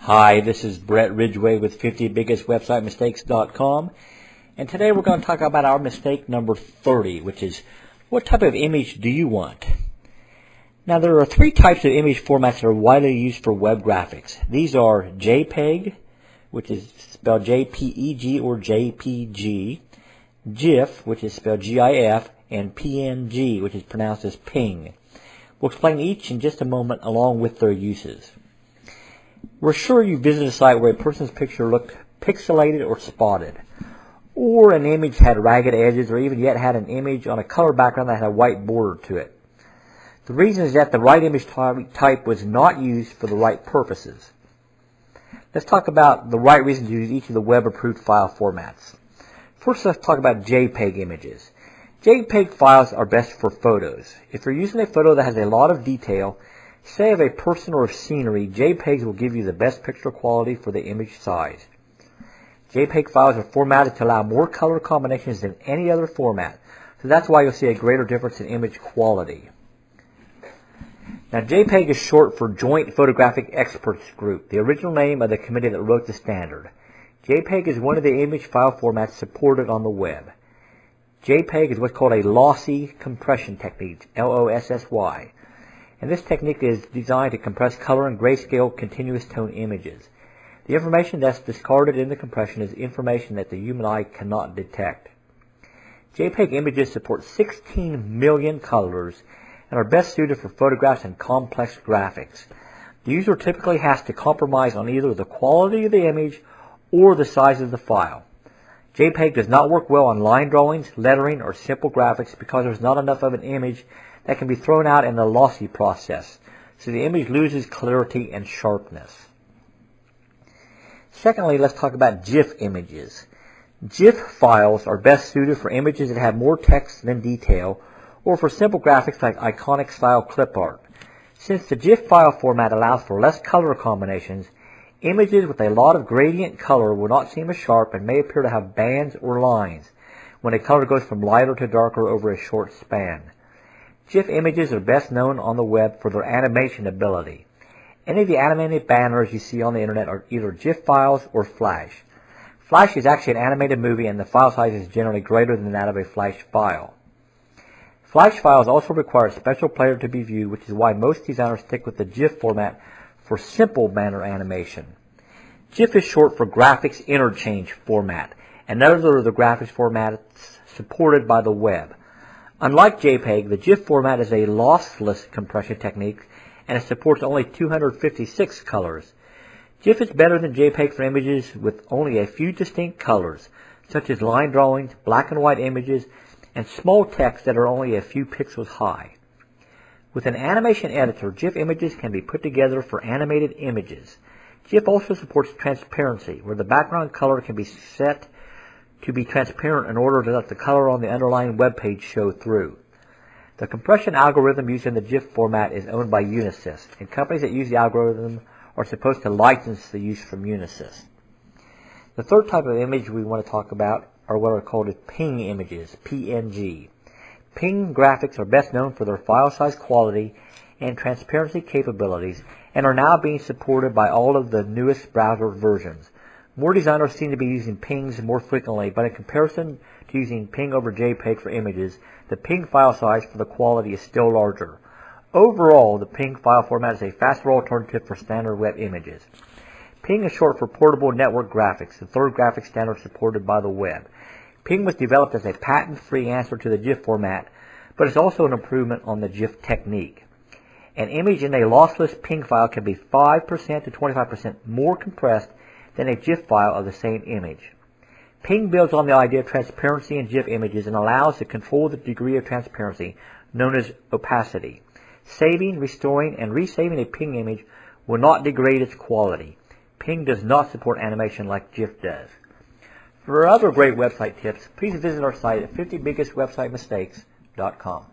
Hi, this is Brett Ridgway with 50biggestwebsitemistakes.com, and today we're going to talk about our mistake number 30, which is, what type of image do you want? Now, there are three types of image formats that are widely used for web graphics. These are JPEG, which is spelled JPEG or JPG, GIF, which is spelled GIF, and PNG, which is pronounced as PNG. We'll explain each in just a moment along with their uses. We're sure you visited a site where a person's picture looked pixelated or spotted, or an image had ragged edges, or even yet had an image on a color background that had a white border to it. The reason is that the right image type was not used for the right purposes. Let's talk about the right reason to use each of the web-approved file formats. First, let's talk about JPEG images. JPEG files are best for photos. If you're using a photo that has a lot of detail, say of a person or scenery, JPEGs will give you the best picture quality for the image size. JPEG files are formatted to allow more color combinations than any other format, so that's why you'll see a greater difference in image quality. Now, JPEG is short for Joint Photographic Experts Group, the original name of the committee that wrote the standard. JPEG is one of the image file formats supported on the web. JPEG is what's called a lossy compression technique, LOSSY. And this technique is designed to compress color and grayscale continuous tone images. The information that's discarded in the compression is information that the human eye cannot detect. JPEG images support 16 million colors and are best suited for photographs and complex graphics. The user typically has to compromise on either the quality of the image or the size of the file. JPEG does not work well on line drawings, lettering, or simple graphics because there's not enough of an image that can be thrown out in the lossy process, so the image loses clarity and sharpness. Secondly, let's talk about GIF images. GIF files are best suited for images that have more text than detail, or for simple graphics like iconic style clip art. Since the GIF file format allows for less color combinations, images with a lot of gradient color will not seem as sharp and may appear to have bands or lines when a color goes from lighter to darker over a short span. GIF images are best known on the web for their animation ability. Any of the animated banners you see on the internet are either GIF files or Flash. Flash is actually an animated movie, and the file size is generally greater than that of a Flash file. Flash files also require a special player to be viewed, which is why most designers stick with the GIF format for simple banner animation. GIF is short for Graphics Interchange Format, another of the graphics formats supported by the web. Unlike JPEG, the GIF format is a lossless compression technique, and it supports only 256 colors. GIF is better than JPEG for images with only a few distinct colors, such as line drawings, black and white images, and small text that are only a few pixels high. With an animation editor, GIF images can be put together for animated images. GIF also supports transparency, where the background color can be set to be transparent in order to let the color on the underlying web page show through. The compression algorithm used in the GIF format is owned by Unisys, and companies that use the algorithm are supposed to license the use from Unisys. The third type of image we want to talk about are what are called PNG images, PNG. PNG graphics are best known for their file size quality and transparency capabilities, and are now being supported by all of the newest browser versions. More designers seem to be using PNGs more frequently, but in comparison to using PNG over JPEG for images, the PNG file size for the quality is still larger. Overall, the PNG file format is a faster alternative for standard web images. PNG is short for Portable Network Graphics, the third graphics standard supported by the web. PNG was developed as a patent-free answer to the GIF format, but it's also an improvement on the GIF technique. An image in a lossless PNG file can be 5% to 25% more compressed than a GIF file of the same image. PNG builds on the idea of transparency in GIF images and allows to control the degree of transparency, known as opacity. Saving, restoring, and resaving a PNG image will not degrade its quality. PNG does not support animation like GIF does. For other great website tips, please visit our site at 50biggestwebsitemistakes.com.